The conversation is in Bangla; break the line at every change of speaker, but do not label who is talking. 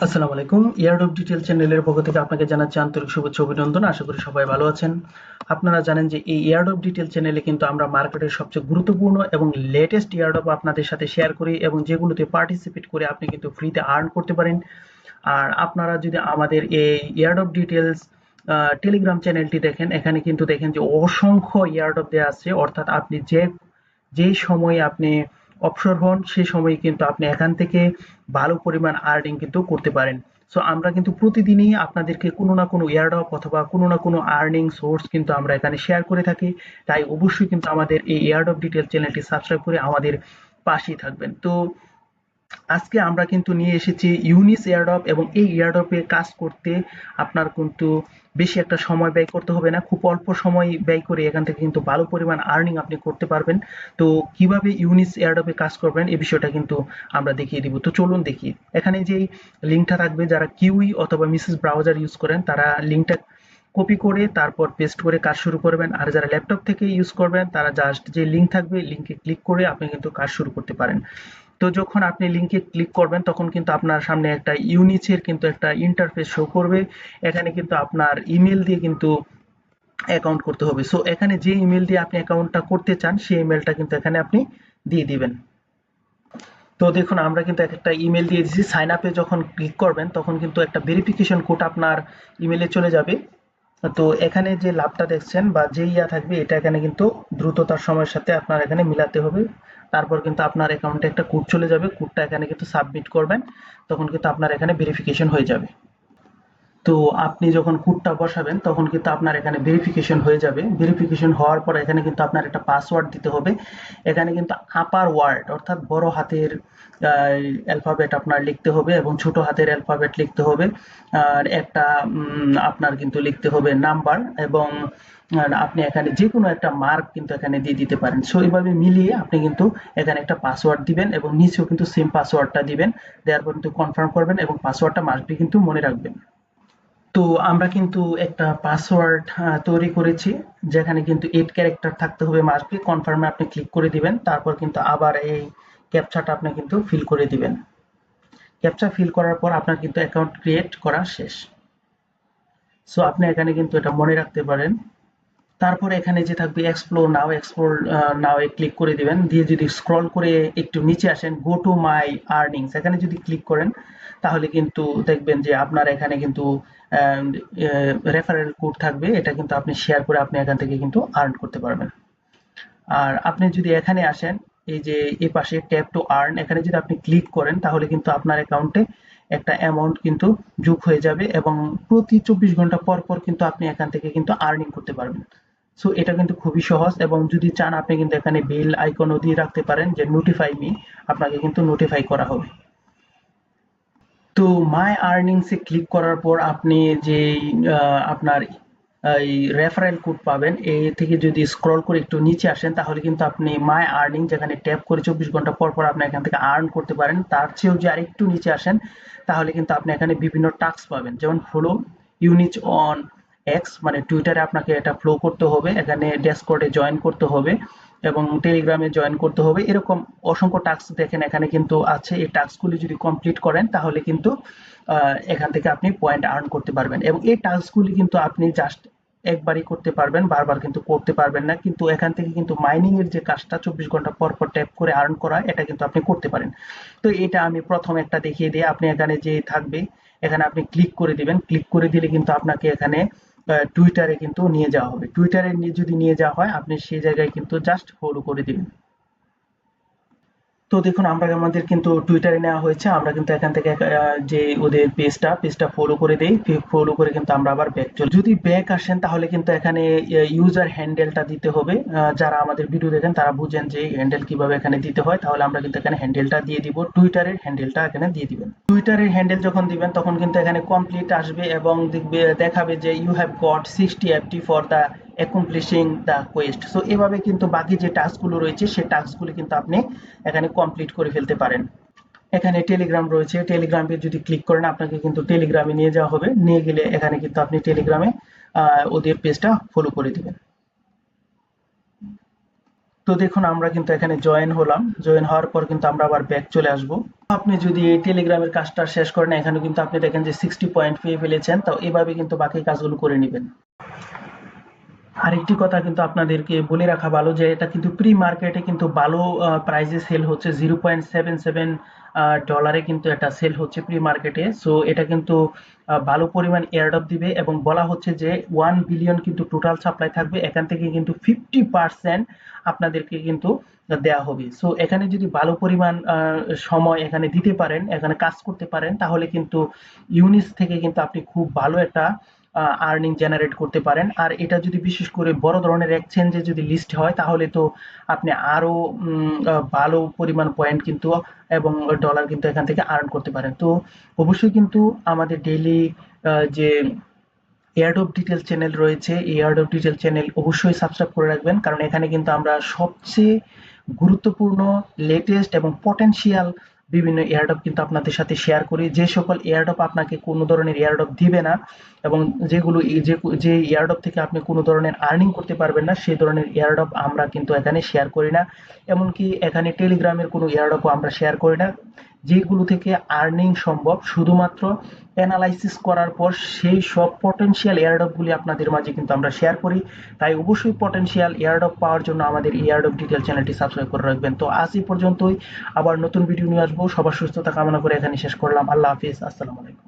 আসসালামু আলাইকুম। এয়ারড্রপ ডিটেইল চ্যানেলের পক্ষ থেকে আপনাকে জানাচ্ছি আন্তরিক শুভেচ্ছা অভিনন্দন। আশা করি সবাই ভালো আছেন। আপনারা জানেন যে এই এয়ারড্রপ ডিটেইল চ্যানেলে কিন্তু আমরা মার্কেটের সবচেয়ে গুরুত্বপূর্ণ এবং লেটেস্ট এয়ারড্রপ আপনাদের সাথে শেয়ার করি এবং যেগুলোতে পার্টিসিপেট করে আপনি কিন্তু ফ্রিতে আর্ন করতে পারেন। আর আপনারা যদি আমাদের এই এয়ারড্রপ ডিটেইলস টেলিগ্রাম চ্যানেলটি দেখেন, এখানে কিন্তু দেখেন যে অসংখ্য এয়ারড্রপ দেওয়া আছে, অর্থাৎ আপনি যেই সময়ে আপনি অবসর হন সেই সময়ে কিন্তু আপনি এখান থেকে ভালো পরিমাণ আর্নিং কিন্তু করতে পারেন। সো আমরা কিন্তু প্রতিদিনই আপনাদেরকে কোনো না কোনো এয়ারড্রপ অথবা কোনো না কোনো আর্নিং সোর্স কিন্তু আমরা এখানে শেয়ার করে থাকি। তাই অবশ্যই কিন্তু আমাদের এই এয়ারড্রপ ডিটেইল চ্যানেলটি সাবস্ক্রাইব করে আমাদের পাশেই থাকবেন। তো আজকে আমরা কিন্তু নিয়ে এসেছি ইউনিস এয়ারড্রপ, এবং এই এয়ারড্রপে কাজ করতে আপনার কিন্তু বেশি একটা সময় ব্যয় করতে হবে না। খুব অল্প সময় ব্যয় করে এখান থেকে কিন্তু ভালো পরিমাণ আর্নিং আপনি করতে পারবেন। তো কিভাবে ইউনিস এয়ারড্রপে কাজ করবেন এই বিষয়টা কিন্তু আমরা দেখিয়ে দিব। তো চলুন দেখি। এখানে যেই লিঙ্কটা থাকবে, যারা কিউই অথবা মিসেস ব্রাউজার ইউজ করেন তারা লিঙ্কটা কপি করে তারপর পেস্ট করে কাজ শুরু করবেন। আর যারা ল্যাপটপ থেকে ইউজ করবেন তারা জাস্ট যে লিঙ্ক থাকবে লিঙ্কে ক্লিক করে আপনি কিন্তু কাজ শুরু করতে পারেন। তো যখন আপনি লিঙ্কে ক্লিক করবেন তখন কিন্তু আপনার সামনে একটা ইউনিচের কিন্তু একটা ইন্টারফেস শো করবে। এখানে কিন্তু আপনার ইমেল দিয়ে কিন্তু অ্যাকাউন্ট করতে হবে। সো এখানে যে ইমেল দিয়ে আপনি অ্যাকাউন্টটা করতে চান সেই ইমেলটা কিন্তু এখানে আপনি দিয়ে দিবেন। তো দেখুন আমরা কিন্তু একটা ইমেল দিয়ে দিয়েছি। সাইন আপে যখন ক্লিক করবেন তখন কিন্তু একটা ভেরিফিকেশন কোড আপনার ইমেলে চলে যাবে। তো এখানে যে লাভটা দেখছেন বা যে থাকবে এটা এখানে কিন্তু দ্রুততার সময়ের সাথে আপনার এখানে মিলাতে হবে। তারপর কিন্তু আপনার অ্যাকাউন্টে একটা কোড চলে যাবে, কোডটা এখানে কিন্তু সাবমিট করবেন, তখন কিন্তু আপনার এখানে ভেরিফিকেশন হয়ে যাবে। তো আপনি যখন কোডটা বসাবেন তখন কিন্তু আপনার এখানে ভেরিফিকেশন হয়ে যাবে। ভেরিফিকেশন হওয়ার পর এখানে কিন্তু আপনার একটা পাসওয়ার্ড দিতে হবে। এখানে কিন্তু আপার ওয়ার্ড অর্থাৎ বড় হাতের অ্যালফাবেট আপনার লিখতে হবে এবং ছোট হাতের অ্যালফাবেট লিখতে হবে। আর একটা আপনার কিন্তু লিখতে হবে নাম্বার, এবং আপনি এখানে যে কোনো একটা মার্ক কিন্তু এখানে দিয়ে দিতে পারেন। সো এইভাবে মিলিয়ে আপনি কিন্তু এখানে একটা পাসওয়ার্ড দিবেন এবং নিচেও কিন্তু সেম পাসওয়ার্ডটা দিবেন। দেওয়ার পর কিন্তু কনফার্ম করবেন এবং পাসওয়ার্ডটা মাস্ট বি কিন্তু মনে রাখবেন। তো আমরা কিন্তু একটা পাসওয়ার্ড তৈরি করেছি, যেখানে কিন্তু 8 ক্যারেক্টার থাকতে হবে মাস্ট বি। কনফার্মে আপনি ক্লিক করে দিবেন, তারপর কিন্তু আবার এই ক্যাপচাটা আপনি কিন্তু ফিল করে দিবেন। ক্যাপচা ফিল করার পর আপনার কিন্তু অ্যাকাউন্ট ক্রিয়েট করা শেষ। সো আপনি এখানে কিন্তু এটা মনে রাখতে পারেন। তারপরে এখানে যে থাকবে এক্সপ্লোর নাও এ ক্লিক করে দিবেন। দিয়ে যদি স্ক্রল করে একটু নিচে আসেন, গো টু মাই আর্নিংস এখানে যদি ক্লিক করেন তাহলে কিন্তু দেখবেন যে আপনার এখানে কিন্তু রেফারেল কোড থাকবে। এটা কিন্তু আপনি শেয়ার করে আপনি এখান থেকে কিন্তু আর্ন করতে পারবেন। আর আপনি যদি এখানে আসেন, এই যে এই পাশে ট্যাপ টু আর্ন এখানে যদি আপনি ক্লিক করেন তাহলে কিন্তু আপনার অ্যাকাউন্টে একটা অ্যামাউন্ট কিন্তু যোগ হয়ে যাবে, এবং প্রতি 24 ঘন্টা পর পর কিন্তু আপনি এখান থেকে কিন্তু আর্নিং করতে পারবেন। সো এটা কিন্তু খুবই সহজ, এবং যদি চান আপনি কিন্তু এখানে বেল আইকনও দিয়ে রাখতে পারেন যে নোটিফাই মি, আপনাকে কিন্তু নোটিফাই করা হবে। তো মাই আর্নিংস এ ক্লিক করার পর আপনি যে আপনার এই রেফারেল কোড পাবেন, এই থেকে যদি স্ক্রল করে একটু নিচে আসেন তাহলে কিন্তু আপনি মাই আর্নিং যেখানে ট্যাপ করে 24 ঘন্টা পর পর আপনি এখান থেকে আর্ন করতে পারেন। তার চেয়েও যে আরেকটু নিচে আসেন তাহলে কিন্তু আপনি এখানে বিভিন্ন টাস্ক পাবেন, যেমন ফলো ইউনিচ অন এক্স, মানে টুইটারে আপনাকে এটা ফলো করতে হবে, এখানে ড্যাশবোর্ডে জয়েন করতে হবে এবং টেলিগ্রামে জয়েন করতে হবে। এরকম অসংখ্য টাস্ক দেখেন এখানে কিন্তু আছে। এই টাস্কগুলি যদি কমপ্লিট করেন তাহলে কিন্তু এখান থেকে আপনি পয়েন্ট আর্ন করতে পারবেন, এবং এই টাস্কগুলি কিন্তু আপনি জাস্ট একবারই করতে পারবেন, বারবার কিন্তু করতে পারবেন না। কিন্তু এখান থেকে কিন্তু মাইনিং এর যে কাজটা 24 ঘন্টা পর পর ট্যাপ করে আর্ন করা, এটা কিন্তু আপনি করতে পারেন। তো এটা আমি প্রথম একটা দেখিয়ে দিই। আপনি এখানে যে থাকবে এখানে আপনি ক্লিক করে দিবেন। ক্লিক করে দিলে কিন্তু আপনাকে এখানে টুইটারে কিন্তু নিয়ে যাওয়া হবে। টুইটারে যদি নিয়ে যাওয়া হয় আপনি সেই জায়গায় কিন্তু জাস্ট ফলো করে দিবেন। তো দেখুন আমরা আমাদের কিন্তু টুইটারে নেওয়া হয়েছে। আমরা কিন্তু এখান থেকে যে ওদের পেজটা ফলো করে দেই। ফলো করে কিন্তু আমরা আবার ব্যাক চলি। যদি ব্যাক আসেন তাহলে কিন্তু এখানে ইউজার হ্যান্ডেলটা দিতে হবে। যারা আমাদের ভিডিও দেখেন তারা বুঝেন যে হ্যান্ডেল কিভাবে এখানে দিতে হয়। তাহলে আমরা কিন্তু এখানে হ্যান্ডেলটা দিয়ে দিব। টুইটারের হ্যান্ডেলটা এখানে দিয়ে দিবেন। টুইটারের হ্যান্ডেল যখন দিবেন তখন কিন্তু এখানে কমপ্লিট আসবে এবং দেখাবে যে ইউ হ্যাভ গট 60 এফটি for the accomplishing the quest. So এভাবে কিন্তু বাকি যে টাস্কগুলো রয়েছে সেই টাস্কগুলো কিন্তু আপনি এখানে কমপ্লিট করে ফেলতে পারেন। এখানে টেলিগ্রাম রয়েছে, টেলিগ্রামে যদি ক্লিক করেন আপনাকে কিন্তু টেলিগ্রামে নিয়ে যাওয়া হবে। নিয়ে গেলে এখানে কিন্তু আপনি টেলিগ্রামে ওদের পেজটা ফলো করে দিবেন। তো দেখুন আমরা কিন্তু এখানে জয়েন হলাম, জয়েন হওয়ার পর কিন্তু আমরা আবার ব্যাক চলে আসব। আপনি যদি এই টেলিগ্রামের কাজটা শেষ করেন, এখানে কিন্তু আপনি দেখেন যে 60 পয়েন্ট পেয়ে ফেলেছেন। তো এভাবে কিন্তু বাকি কাজগুলো করে নেবেন। আরেকটি কথা কিন্তু আপনাদেরকে বলে রাখা ভালো যে এটা কিন্তু প্রি মার্কেটে কিন্তু ভালো প্রাইসে সেল হচ্ছে, $0.77 কিন্তু এটা সেল হচ্ছে প্রি মার্কেটে। সো এটা কিন্তু ভালো পরিমাণ এয়ারড্রপ দিবে এবং বলা হচ্ছে যে 1 বিলিয়ন কিন্তু টোটাল সাপ্লাই থাকবে, এখান থেকে কিন্তু 50% আপনাদেরকে কিন্তু দেয়া হবে। সো এখানে যদি ভালো পরিমাণ সময় এখানে দিতে পারেন, এখানে কাজ করতে পারেন, তাহলে কিন্তু ইউনিস থেকে কিন্তু আপনি খুব ভালো একটা আর্নিং জেনারেট করতে পারেন। আর এটা যদি বিশেষ করে বড় ধরনের এক্সচেঞ্জে যদি লিস্ট হয়, তাহলে তো আপনি আরো ভালো পরিমাণ পয়েন্ট কিন্তু এবং ডলার কিন্তু এখান থেকে আর্ন করতে পারেন। তো অবশ্যই কিন্তু আমাদের ডেইলি যে এয়ারড্রপ ডিটেল চ্যানেল রয়েছে, এই এয়ারড্রপ ডিটেল চ্যানেল অবশ্যই সাবস্ক্রাইব করে রাখবেন, কারণ এখানে কিন্তু আমরা সবচেয়ে গুরুত্বপূর্ণ, লেটেস্ট এবং পটেনশিয়াল বিভিন্ন এয়ারড্রপ কিন্তু আপনাদের সাথে শেয়ার করি। যে সকল এয়ারড্রপ আপনাকে কোনো ধরনের এয়ারড্রপ দিবে না এবং যেগুলো যে এয়ারড্রপ থেকে আপনি কোনো ধরনের আর্নিং করতে পারবেন না, সেই ধরনের এয়ারড্রপ আমরা কিন্তু এখানে শেয়ার করি না। এমনকি এখানে টেলিগ্রামের কোনো এয়ারড্রপও আমরা শেয়ার করি না। যেগুলো থেকে আর্নিং সম্ভব, শুধুমাত্র অ্যানালাইসিস করার পর সেই সব পটেনশিয়াল এয়ারড্রপ গুলি আপনাদের মাঝে কিন্তু আমরা শেয়ার করি। তাই অবশ্যই পটেনশিয়াল এয়ারড্রপ পাওয়ার জন্য আমাদের এই এয়ারড্রপ ডিটেল চ্যানেলটি সাবস্ক্রাইব করে রাখবেন। তো আজ এই পর্যন্তই, আবার নতুন ভিডিও নিয়ে আসবো। সবার সুস্থতা কামনা করে এখানে শেষ করলাম। আল্লাহ হাফিজ, আসসালামু আলাইকুম।